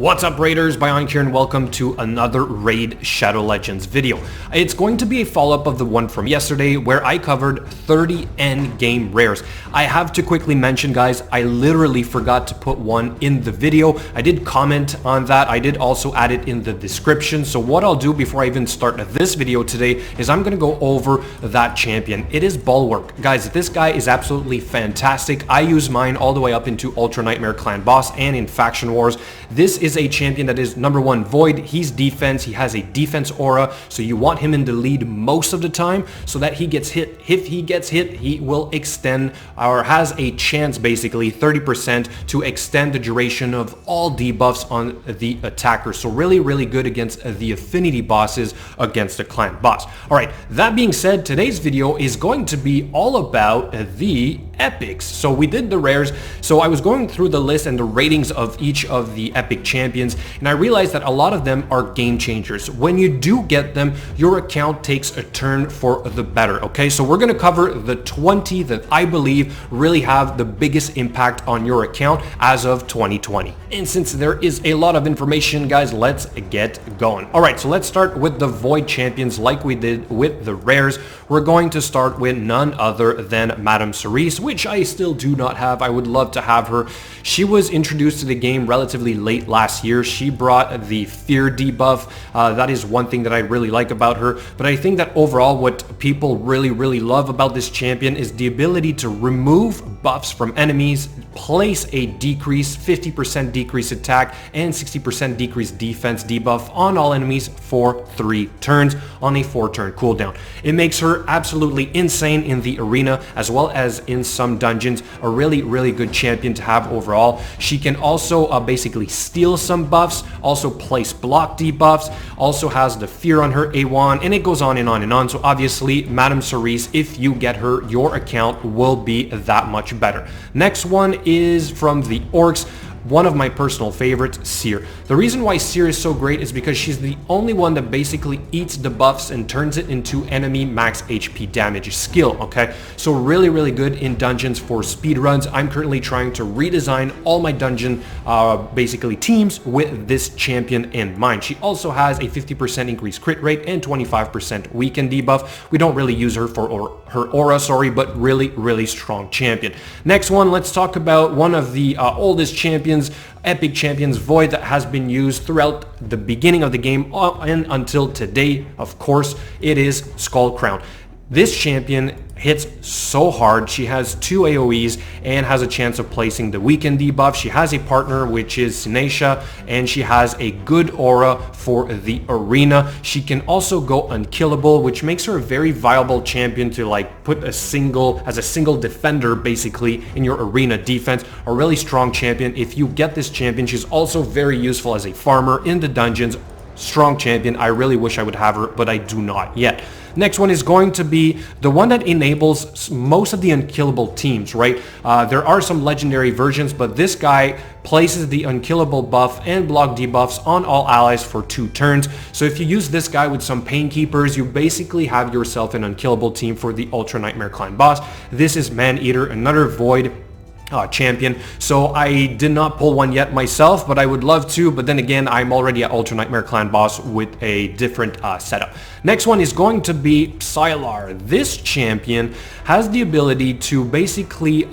What's up Raiders, Bionic here and welcome to another Raid Shadow Legends video. It's going to be a follow-up of the one from yesterday where I covered 30 endgame rares. I have to quickly mention guys, I literally forgot to put one in the video. I did comment on that, I did also add it in the description. So what I'll do before I even start this video today is I'm going to go over that champion. It is Bulwark. Guys, this guy is absolutely fantastic. I use mine all the way up into Ultra Nightmare Clan Boss and in Faction Wars. This is a champion that is number one void. He's defense. He has a defense aura, so you want him in the lead most of the time so that he gets hit. If he gets hit, he will extend or has a chance basically 30% to extend the duration of all debuffs on the attacker. So really good against the affinity bosses against the clan boss. All right, that being said, today's video is going to be all about the epics. So we did the rares. So I was going through the list and the ratings of each of the epic champions, and I realized that a lot of them are game changers. When you do get them, your account takes a turn for the better. Okay, so we're going to cover the 20 that I believe really have the biggest impact on your account as of 2020. And since there is a lot of information guys, let's get going. All right, so let's start with the void champions like we did with the rares. We're going to start with none other than Madame Cerise, which I still do not have. I would love to have her. She was introduced to the game relatively late last year. She brought the fear debuff. That is one thing that I really like about her. But I think that overall what people really love about this champion is the ability to remove buffs from enemies, place a decrease, 50% decrease attack and 60% decrease defense debuff on all enemies for 3 turns on a 4-turn cooldown. It makes her absolutely insane in the arena as well as in some dungeons. A really good champion to have overall. She can also basically steal some buffs, also place block debuffs, also has the fear on her A1, and it goes on and on and on. So obviously Madame Cerise, if you get her, your account will be that much better. Next one is from the orcs. One of my personal favorites, Seer. The reason why Seer is so great is because she's the only one that basically eats the buffs and turns it into enemy max HP damage skill, okay? So really good in dungeons for speedruns. I'm currently trying to redesign all my dungeon basically teams with this champion in mind. She also has a 50% increased crit rate and 25% weaken debuff. We don't really use her for her aura, sorry, but really strong champion. Next one, let's talk about one of the oldest champions, epic champions, void, that has been used throughout the beginning of the game and until today. Of course, it is Skull Crown. This champion hits so hard. She has 2 AoEs and has a chance of placing the weaken debuff. She has a partner which is Sinesha, and she has a good aura for the arena. She can also go unkillable, which makes her a very viable champion to like put as a single defender basically in your arena defense. A really strong champion. If you get this champion, she's also very useful as a farmer in the dungeons. Strong champion. I really wish I would have her, but I do not yet. Next one is going to be the one that enables most of the unkillable teams, right? There are some legendary versions, but this guy places the unkillable buff and block debuffs on all allies for 2 turns. So if you use this guy with some Painkeepers, you basically have yourself an unkillable team for the Ultra Nightmare Clan boss. This is Maneater, another void champion. So I did not pull one yet myself, but I would love to. But then again, I'm already at Ultra Nightmare Clan boss with a different setup. Next one is going to be Sylar. This champion has the ability to basically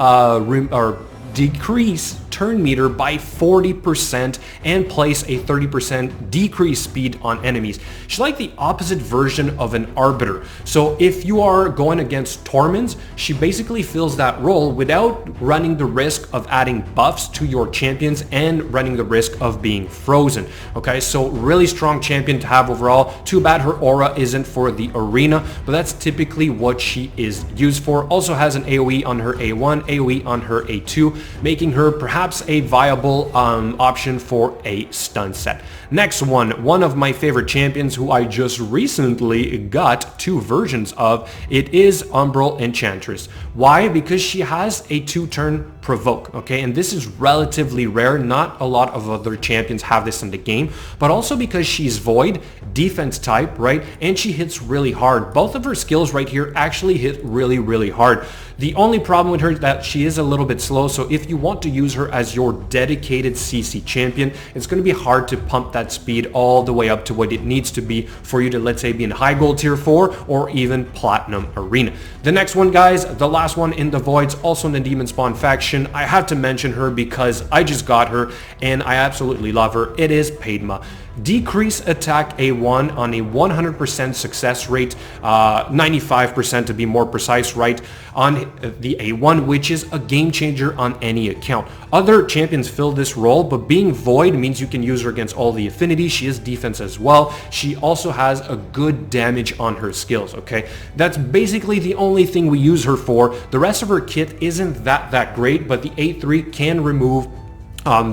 decrease turn meter by 40% and place a 30% decrease speed on enemies. She's like the opposite version of an Arbiter. So if you are going against Torments, she basically fills that role without running the risk of adding buffs to your champions and running the risk of being frozen. Okay, so really strong champion to have overall. Too bad her aura isn't for the arena, but that's typically what she is used for. Also has an AoE on her A1, AoE on her A2, making her perhaps a viable option for a stun set. Next one of my favorite champions who I just recently got 2 versions of. It is Umbral Enchantress. Why? Because she has a 2-turn provoke, okay? And this is relatively rare. Not a lot of other champions have this in the game, but also because she's void, defense type, right? And she hits really hard. Both of her skills right here actually hit really hard. The only problem with her is that she is a little bit slow, so if you want to use her as your dedicated CC champion, it's going to be hard to pump that speed all the way up to what it needs to be for you to, let's say, be in high gold tier 4 or even platinum arena. The next one, guys, the last one in the Voids, also in the Demon Spawn faction. I have to mention her because I just got her and I absolutely love her. It is Padma. Decrease attack A1 on a 100% success rate, 95% to be more precise, right, on the A1, which is a game changer on any account. Other champions fill this role, but being Void means you can use her against all the affinities. She is defense as well. She also has a good damage on her skills, okay? That's basically the only thing we use her for. The rest of her kit isn't that great, but the A3 can remove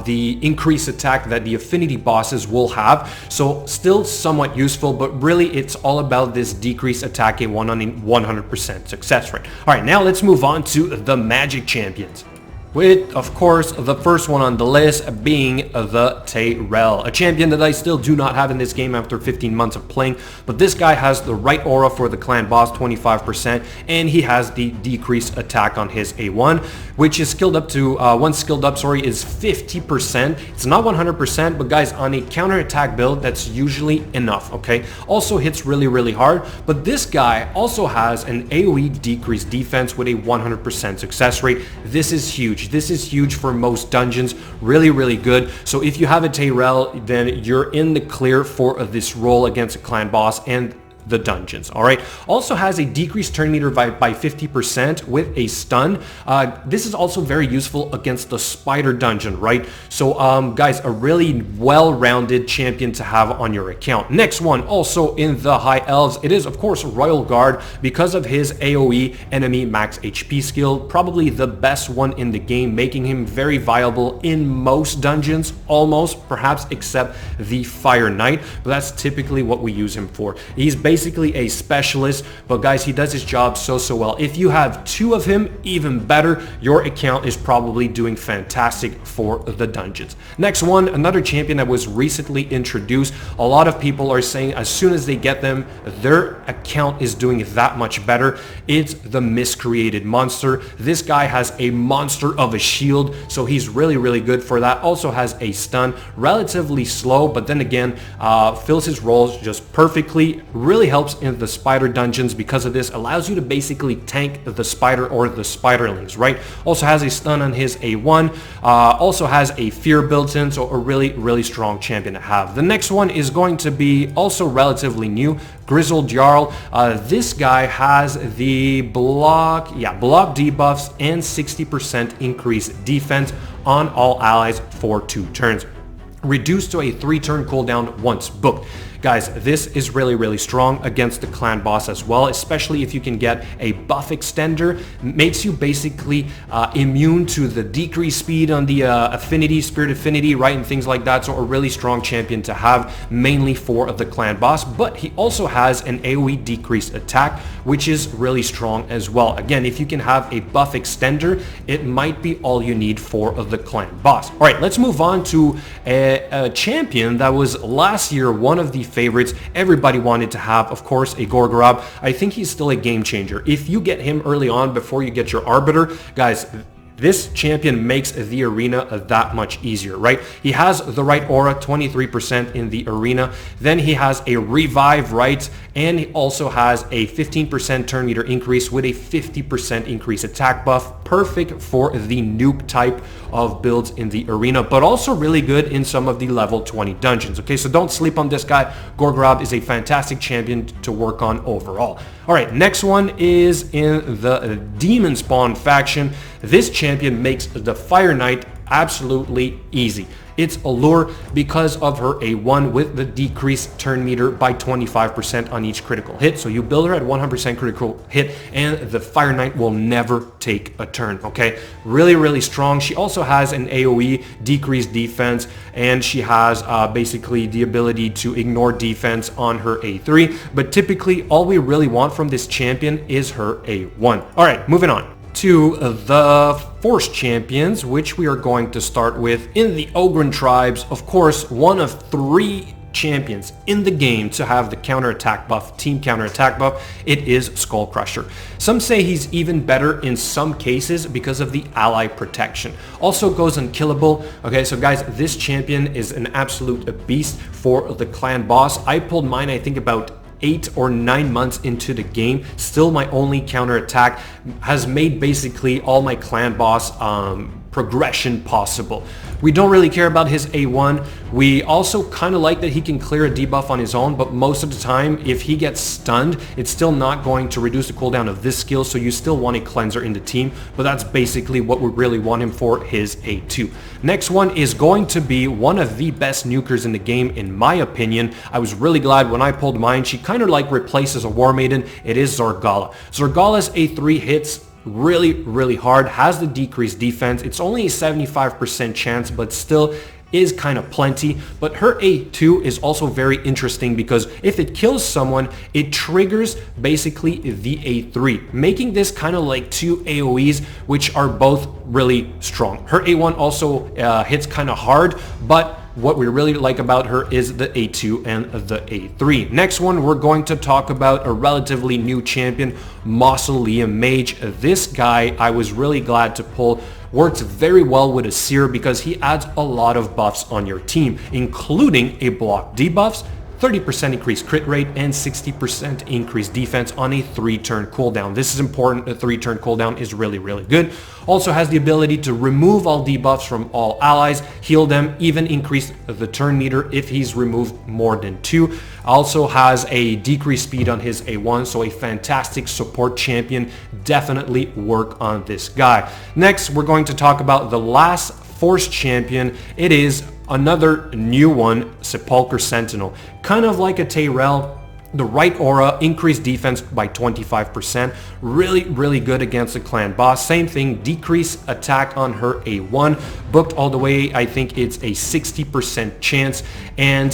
the increased attack that the affinity bosses will have, so still somewhat useful, but really it's all about this decreased attack A1 on a 100% success rate. Alright, now let's move on to the magic champions, with, of course, the first one on the list being the Tyrell, a champion that I still do not have in this game after 15 months of playing, but this guy has the right aura for the clan boss, 25%, and he has the decreased attack on his A1, which is skilled up to, once skilled up, sorry, is 50%. It's not 100%, but guys, on a counter-attack build, that's usually enough, okay? Also hits really hard, but this guy also has an AoE decreased defense with a 100% success rate. This is huge. This is huge for most dungeons. Really good. So if you have a Tyrell, then you're in the clear for this role against a clan boss and the dungeons. All right, also has a decreased turn meter by 50% with a stun. This is also very useful against the spider dungeon, right? So guys, a really well-rounded champion to have on your account. Next one, also in the high elves, it is of course Royal Guard, because of his AoE enemy max HP skill, probably the best one in the game, making him very viable in most dungeons, almost, perhaps except the Fire Knight, but that's typically what we use him for. He's basically a specialist, but guys, he does his job so well. If you have two of him, even better. Your account is probably doing fantastic for the dungeons. Next one, another champion that was recently introduced. A lot of people are saying as soon as they get them, their account is doing that much better. It's the Miscreated Monster. This guy has a monster of a shield, so he's really good for that. Also has a stun, relatively slow, but then again, fills his roles just perfectly. Really helps in the spider dungeons because of this. Allows you to basically tank the spider or the spiderlings, right? Also has a stun on his A1. Also has a fear built in, so a really strong champion to have. The next one is going to be also relatively new, Grizzled Jarl. This guy has the block debuffs and 60% increased defense on all allies for 2 turns. Reduced to a 3-turn cooldown once booked. Guys, this is really strong against the clan boss as well, especially if you can get a buff extender. Makes you basically immune to the decreased speed on the affinity, spirit affinity, right, and things like that. So a really strong champion to have, mainly for the clan boss. But he also has an AoE decreased attack, which is really strong as well. Again, if you can have a buff extender, it might be all you need for the clan boss. All right, let's move on to a champion that was last year one of the favorites. Everybody wanted to have, of course, a Gorgorob. I think he's still a game changer. If you get him early on before you get your Arbiter, guys, this champion makes the arena that much easier, right? He has the right aura, 23% in the arena. Then he has a revive, right? And he also has a 15% turn meter increase with a 50% increase attack buff. Perfect for the noob type of builds in the arena, but also really good in some of the level 20 dungeons. Okay, so don't sleep on this guy. Gorgorob is a fantastic champion to work on overall. All right, next one is in the Demon Spawn faction. This champion makes the Fire Knight absolutely easy. It's Allure because of her A1 with the decreased turn meter by 25% on each critical hit. So you build her at 100% critical hit and the Fire Knight will never take a turn, okay? Really strong. She also has an AoE decreased defense, and she has basically the ability to ignore defense on her A3. But typically all we really want from this champion is her A1. All right, moving on to the Force champions, which we are going to start with in the Ogryn tribes. Of course, one of 3 champions in the game to have the counterattack buff, team counterattack buff, it is Skull Crusher. Some say he's even better in some cases because of the ally protection. Also goes unkillable. Okay, so guys, this champion is an absolute beast for the clan boss. I pulled mine, I think, about 8 or 9 months into the game. Still my only counterattack, has made basically all my clan boss progression possible. We don't really care about his A1. We also kind of like that he can clear a debuff on his own, but most of the time if he gets stunned, it's still not going to reduce the cooldown of this skill, so you still want a cleanser in the team, but that's basically what we really want him for, his A2. Next one is going to be one of the best nukers in the game in my opinion. I was really glad when I pulled mine. She kind of like replaces a War Maiden. It is Zoar Collar. Zoar Collar's A3 hits really hard, has the decreased defense. It's only a 75% chance, but still is kind of plenty. But her A2 is also very interesting because if it kills someone, it triggers basically the A3, making this kind of like two AoEs, which are both really strong. Her A1 also hits kind of hard, but what we really like about her is the A2 and the A3. Next one, we're going to talk about a relatively new champion, Mausoleum Mage. This guy, I was really glad to pull. Works very well with a Seer because he adds a lot of buffs on your team, including a block debuffs, 30% increased crit rate, and 60% increased defense on a 3-turn cooldown. This is important. A 3-turn cooldown is really good. Also has the ability to remove all debuffs from all allies, heal them, even increase the turn meter if he's removed more than 2. Also has a decreased speed on his A1, so a fantastic support champion. Definitely work on this guy. Next, we're going to talk about the last Force champion. It is another new one, Sepulchre Sentinel. Kind of like a Tyrell. The right aura, increased defense by 25%. Really good against the clan boss. Same thing, decrease attack on her A1. Booked all the way, I think it's a 60% chance. And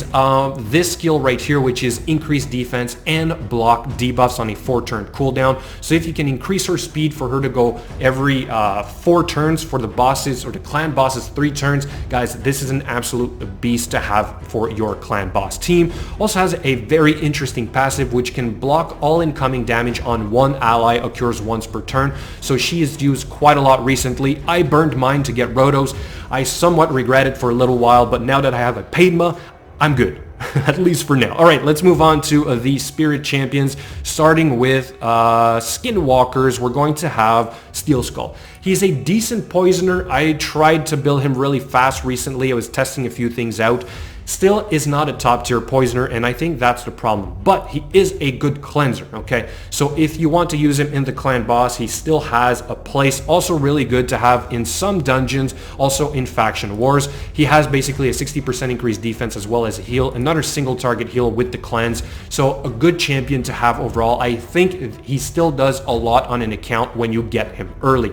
this skill right here, which is increased defense and block debuffs on a 4-turn cooldown. So if you can increase her speed for her to go every 4 turns, for the bosses or the clan bosses 3 turns, guys, this is an absolute beast to have for your clan boss team. Also has a very interesting passive which can block all incoming damage on one ally, occurs once per turn. So she is used quite a lot recently. I burned mine to get Rotos. I somewhat regret it for a little while, but now that I have a Padma, I'm good. At least for now. Alright, let's move on to the Spirit Champions. Starting with Skinwalkers, we're going to have Steel Skull. He's a decent poisoner. I tried to build him really fast recently. I was testing a few things out. Still is not a top tier poisoner, and I think that's the problem. But he is a good cleanser, okay? So if you want to use him in the clan boss, he still has a place. Also really good to have in some dungeons, also in faction wars. He has basically a 60% increased defense as well as a heal, another single target heal with the cleanse. So a good champion to have overall. I think he still does a lot on an account when you get him early.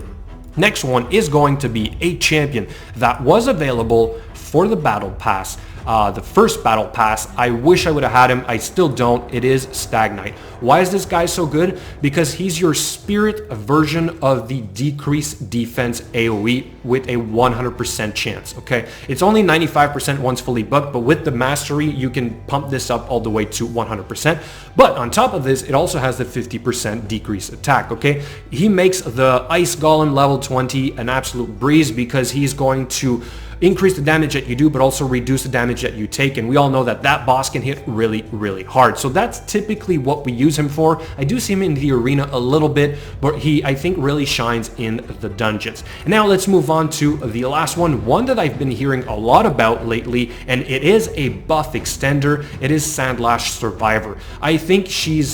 Next one is going to be a champion that was available for the battle pass. The first battle pass. I wish I would have had him. I still don't. It is Stag Knight. Why is this guy so good? Because he's your spirit version of the decreased defense AoE with a 100% chance, okay? It's only 95% once fully booked, but with the mastery, you can pump this up all the way to 100%. But on top of this, it also has the 50% decrease attack, okay? He makes the Ice Golem level 20 an absolute breeze because he's going to increase the damage that you do, but also reduce the damage that you take. And we all know that that boss can hit really hard. So that's typically what we use him for. I do see him in the arena a little bit, but he, I think, really shines in the dungeons. And now let's move on to the last one that I've been hearing a lot about lately, and it is a buff extender. It is Sandlash Survivor. I think she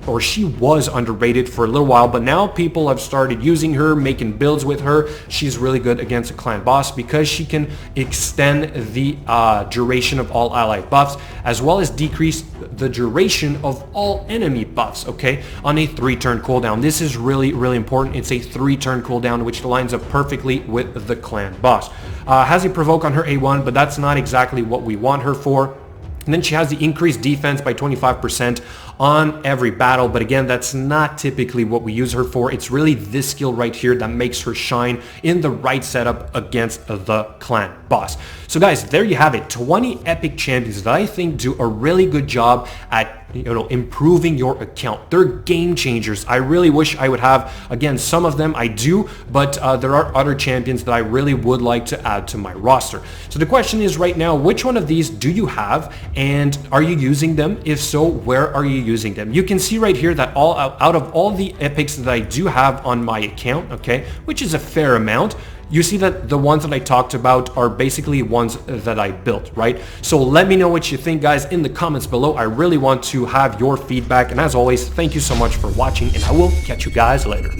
was underrated for a little while, but now people have started using her, making builds with her. She's really good against a clan boss because she can extend the duration of all ally buffs, as well as decrease the duration of all enemy buffs, okay, on a 3-turn cooldown. This is really important. It's a 3-turn cooldown, which lines up perfectly with the clan boss. Has a provoke on her A1, but that's not exactly what we want her for. And then she has the increased defense by 25% on every battle, but again, that's not typically what we use her for. It's really this skill right here that makes her shine in the right setup against the clan boss. So guys, there you have it, 20 epic champions that I think do a really good job at improving your account. They're game changers. I really wish I would have, again, some of them I do, but there are other champions that I really would like to add to my roster. So the question is right now, which one of these do you have, and are you using them? If so, where are you using them? You can see right here that out of all the epics that I do have on my account, okay, which is a fair amount, you see that the ones that I talked about are basically ones that I built, right? So let me know what you think, guys, in the comments below. I really want to have your feedback. And as always, thank you so much for watching, and I will catch you guys later.